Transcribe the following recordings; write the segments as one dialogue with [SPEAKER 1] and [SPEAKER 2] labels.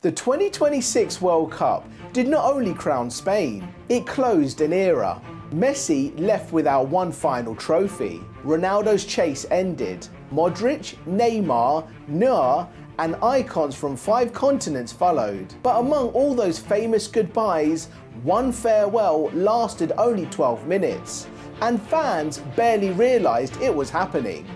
[SPEAKER 1] The 2026 World Cup did not only crown Spain, it closed an era. Messi left without one final trophy. Ronaldo's chase ended. Modrić, Neymar, Neuer and icons from 5 continents followed. But among all those famous goodbyes, one farewell lasted only 12 minutes, and fans barely realised it was happening.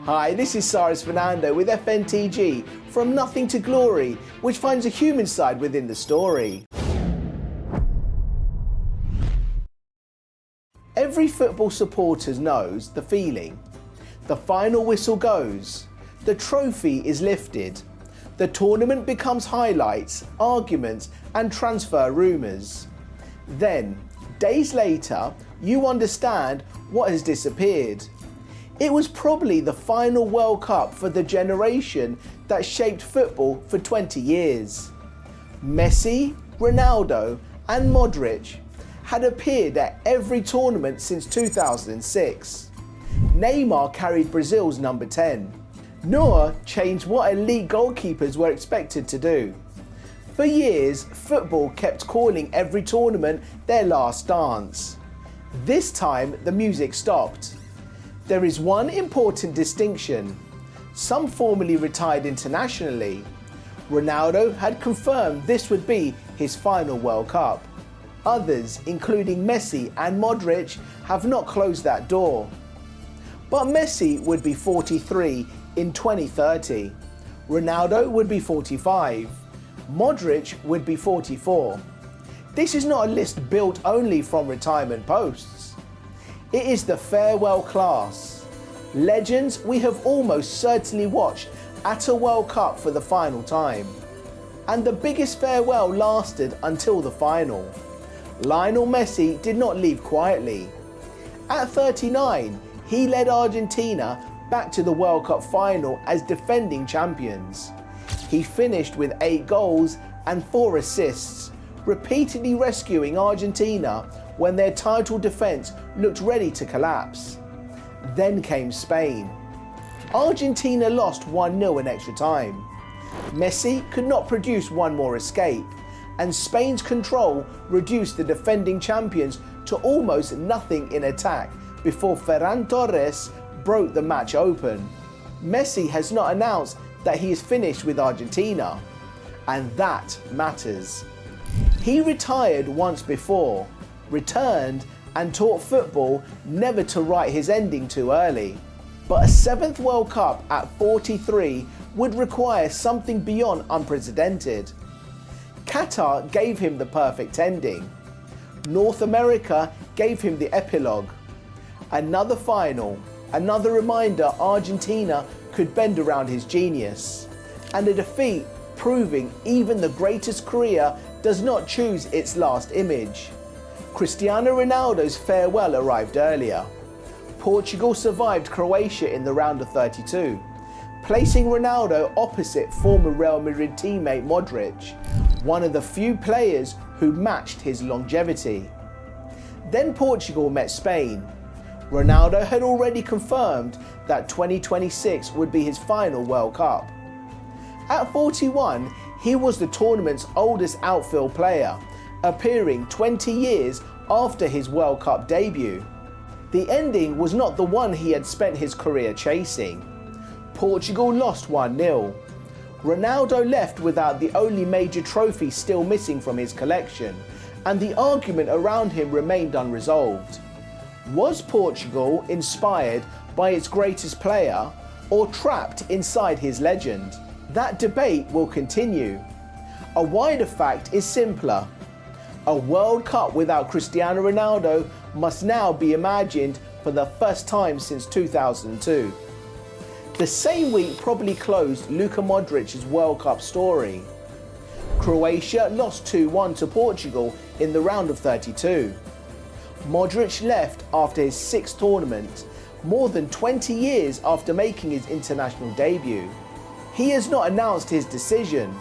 [SPEAKER 1] Hi, this is Cyrus Fernando with FNTG, From Nothing to Glory, which finds a human side within the story. Every football supporter knows the feeling. The final whistle goes, the trophy is lifted, the tournament becomes highlights, arguments and transfer rumours. Then, days later, you understand what has disappeared. It was probably the final World Cup for the generation that shaped football for 20 years. Messi, Ronaldo and Modrić had appeared at every tournament since 2006. Neymar carried Brazil's number 10. Neuer changed what elite goalkeepers were expected to do. For years, football kept calling every tournament their last dance. This time, the music stopped. There is one important distinction. Some formerly retired internationally. Ronaldo had confirmed this would be his final World Cup. Others, including Messi and Modrić, have not closed that door. But Messi would be 43 in 2030. Ronaldo would be 45. Modrić would be 44. This is not a list built only from retirement posts. It is the farewell class. Legends we have almost certainly watched at a World Cup for the final time. And the biggest farewell lasted until the final. Lionel Messi did not leave quietly. At 39, he led Argentina back to the World Cup final as defending champions. He finished with 8 goals and 4 assists, repeatedly rescuing Argentina when their title defence looked ready to collapse. Then came Spain. Argentina lost 1-0 in extra time. Messi could not produce one more escape, and Spain's control reduced the defending champions to almost nothing in attack before Ferran Torres broke the match open. Messi has not announced that he is finished with Argentina, and that matters. He retired once before, returned and taught football never to write his ending too early. But a 7th World Cup at 43 would require something beyond unprecedented. Qatar gave him the perfect ending. North America gave him the epilogue. Another final, another reminder Argentina could bend around his genius. And a defeat proving even the greatest career does not choose its last image. Cristiano Ronaldo's farewell arrived earlier. Portugal survived Croatia in the round of 32, placing Ronaldo opposite former Real Madrid teammate Modrić, one of the few players who matched his longevity. Then Portugal met Spain. Ronaldo had already confirmed that 2026 would be his final World Cup. At 41, he was the tournament's oldest outfield player, appearing 20 years after his World Cup debut. The ending was not the one he had spent his career chasing. Portugal lost 1-0. Ronaldo left without the only major trophy still missing from his collection, and the argument around him remained unresolved. Was Portugal inspired by its greatest player, or trapped inside his legend? That debate will continue. A wider fact is simpler. A World Cup without Cristiano Ronaldo must now be imagined for the first time since 2002. The same week probably closed Luka Modric's World Cup story. Croatia lost 2-1 to Portugal in the round of 32. Modrić left after his 6th tournament, more than 20 years after making his international debut. He has not announced his decision.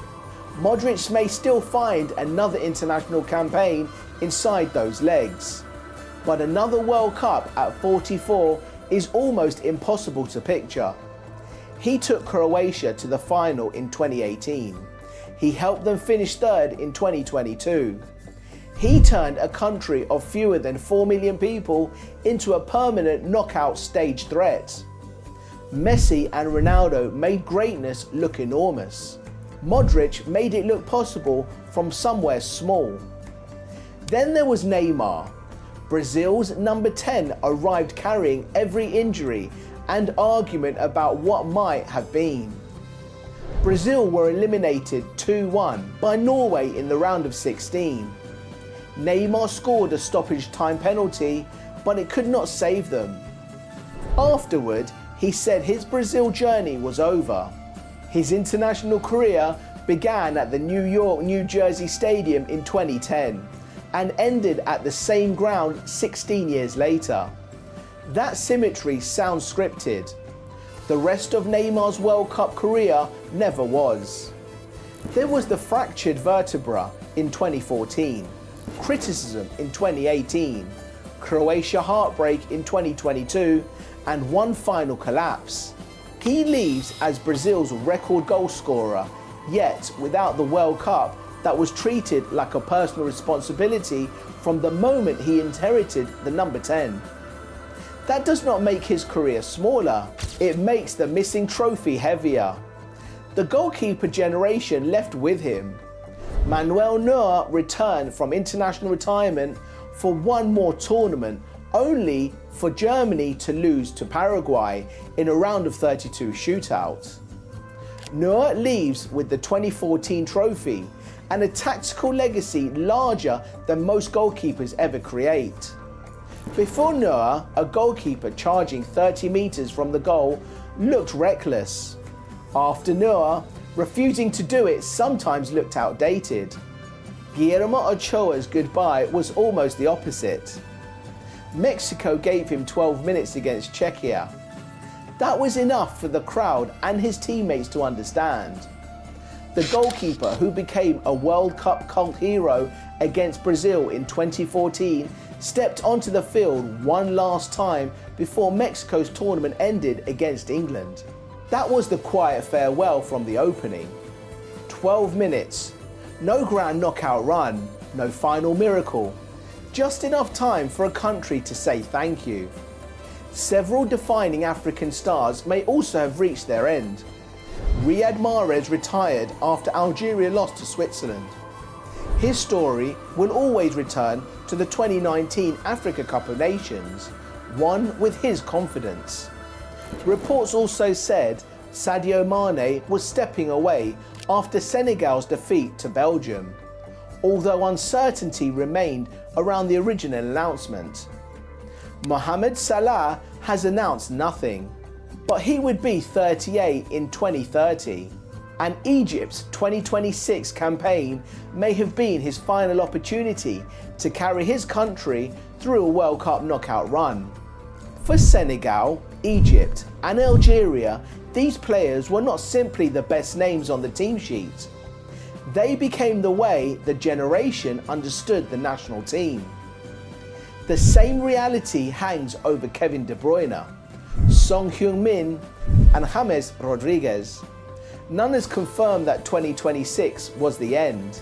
[SPEAKER 1] Modrić may still find another international campaign inside those legs. But another World Cup at 44 is almost impossible to picture. He took Croatia to the final in 2018. He helped them finish third in 2022. He turned a country of fewer than 4 million people into a permanent knockout stage threat. Messi and Ronaldo made greatness look enormous. Modrić made it look possible from somewhere small. Then there was Neymar. Brazil's number 10 arrived carrying every injury and argument about what might have been. Brazil were eliminated 2-1 by Norway in the round of 16. Neymar scored a stoppage time penalty, but it could not save them. Afterward, he said his Brazil journey was over. His international career began at the New York, New Jersey Stadium in 2010 and ended at the same ground 16 years later. That symmetry sounds scripted. The rest of Neymar's World Cup career never was. There was the fractured vertebra in 2014, criticism in 2018, Croatia heartbreak in 2022, and one final collapse. He leaves as Brazil's record goal scorer, yet without the World Cup that was treated like a personal responsibility from the moment he inherited the number 10. That does not make his career smaller, it makes the missing trophy heavier. The goalkeeper generation left with him. Manuel Neuer returned from international retirement for one more tournament, only for Germany to lose to Paraguay in a round of 32 shootout. Neuer leaves with the 2014 trophy and a tactical legacy larger than most goalkeepers ever create. Before Neuer, a goalkeeper charging 30 meters from the goal looked reckless. After Neuer, refusing to do it sometimes looked outdated. Guillermo Ochoa's goodbye was almost the opposite. Mexico gave him 12 minutes against Czechia. That was enough for the crowd and his teammates to understand. The goalkeeper who became a World Cup cult hero against Brazil in 2014 stepped onto the field one last time before Mexico's tournament ended against England. That was the quiet farewell from the opening. 12 minutes, no grand knockout run, no final miracle, just enough time for a country to say thank you. Several defining African stars may also have reached their end. Riyad Mahrez retired after Algeria lost to Switzerland. His story will always return to the 2019 Africa Cup of Nations, one with his confidence. Reports also said Sadio Mane was stepping away after Senegal's defeat to Belgium, although uncertainty remained around the original announcement. Mohamed Salah has announced nothing, but he would be 38 in 2030, and Egypt's 2026 campaign may have been his final opportunity to carry his country through a World Cup knockout run. For Senegal, Egypt and Algeria, these players were not simply the best names on the team sheet. They became the way the generation understood the national team. The same reality hangs over Kevin De Bruyne, Son Heung-min and James Rodriguez. None has confirmed that 2026 was the end,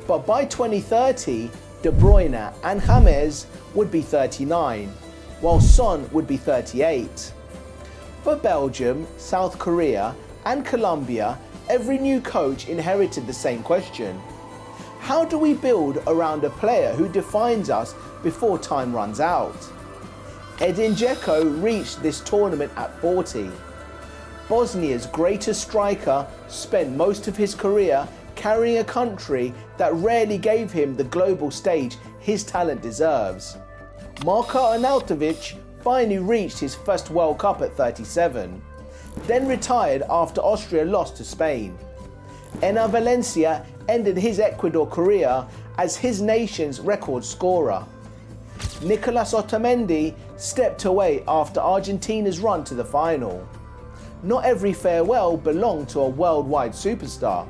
[SPEAKER 1] but by 2030, De Bruyne and James would be 39, while Son would be 38. For Belgium, South Korea and Colombia, every new coach inherited the same question. How do we build around a player who defines us before time runs out? Edin Dzeko reached this tournament at 40. Bosnia's greatest striker spent most of his career carrying a country that rarely gave him the global stage his talent deserves. Marko Arnautovic finally reached his first World Cup at 37, then retired after Austria lost to Spain. Enner Valencia ended his Ecuador career as his nation's record scorer. Nicolas Otamendi stepped away after Argentina's run to the final. Not every farewell belonged to a worldwide superstar.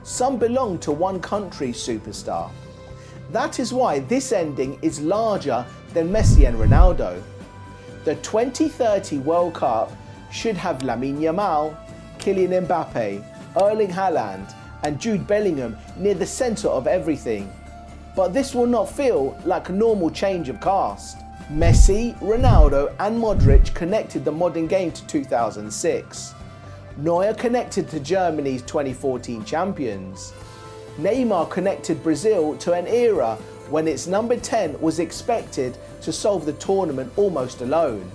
[SPEAKER 1] Some belong to one country's superstar. That is why this ending is larger than Messi and Ronaldo. The 2030 World Cup should have Lamine Yamal, Kylian Mbappe, Erling Haaland and Jude Bellingham near the centre of everything. But this will not feel like a normal change of cast. Messi, Ronaldo and Modrić connected the modern game to 2006. Neuer connected to Germany's 2014 champions. Neymar connected Brazil to an era when its number 10 was expected to solve the tournament almost alone.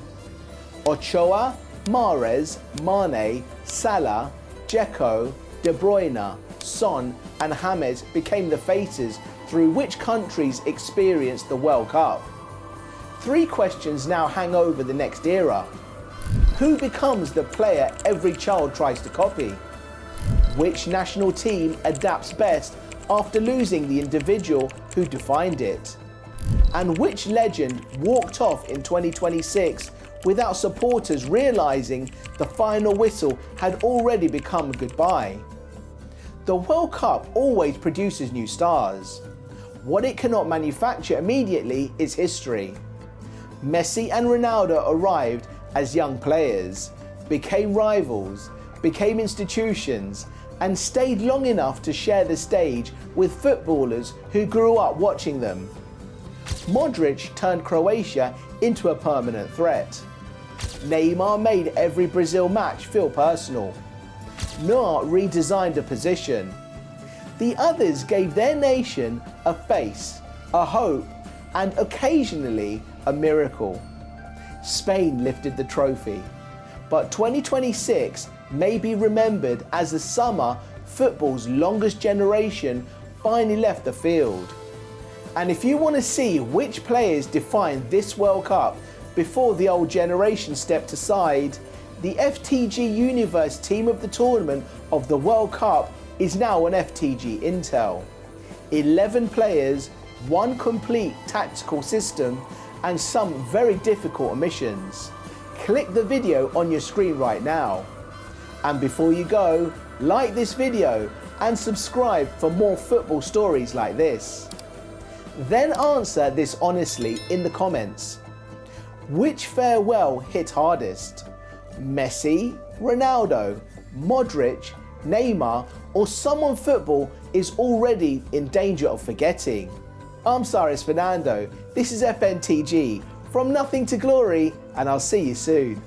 [SPEAKER 1] Ochoa, Mahrez, Mane, Salah, Dzeko, De Bruyne, Son and James became the faces through which countries experienced the World Cup. 3 questions now hang over the next era. Who becomes the player every child tries to copy? Which national team adapts best after losing the individual who defined it? And which legend walked off in 2026 without supporters realising the final whistle had already become goodbye? The World Cup always produces new stars. What it cannot manufacture immediately is history. Messi and Ronaldo arrived as young players, became rivals, became institutions, and stayed long enough to share the stage with footballers who grew up watching them. Modrić turned Croatia into a permanent threat. Neymar made every Brazil match feel personal. Neuer redesigned a position. The others gave their nation a face, a hope, and occasionally a miracle. Spain lifted the trophy, but 2026 may be remembered as the summer football's longest generation finally left the field. And if you want to see which players defined this World Cup before the old generation stepped aside, the FTG Universe team of the tournament of the World Cup is now on FTG Intel. 11 players, 1 complete tactical system, and some very difficult omissions. Click the video on your screen right now. And before you go, like this video and subscribe for more football stories like this. Then answer this honestly in the comments. Which farewell hit hardest? Messi, Ronaldo, Modrić, Neymar, or someone football is already in danger of forgetting? I'm Cyrus Fernando, this is FNTG, from nothing to glory, and I'll see you soon.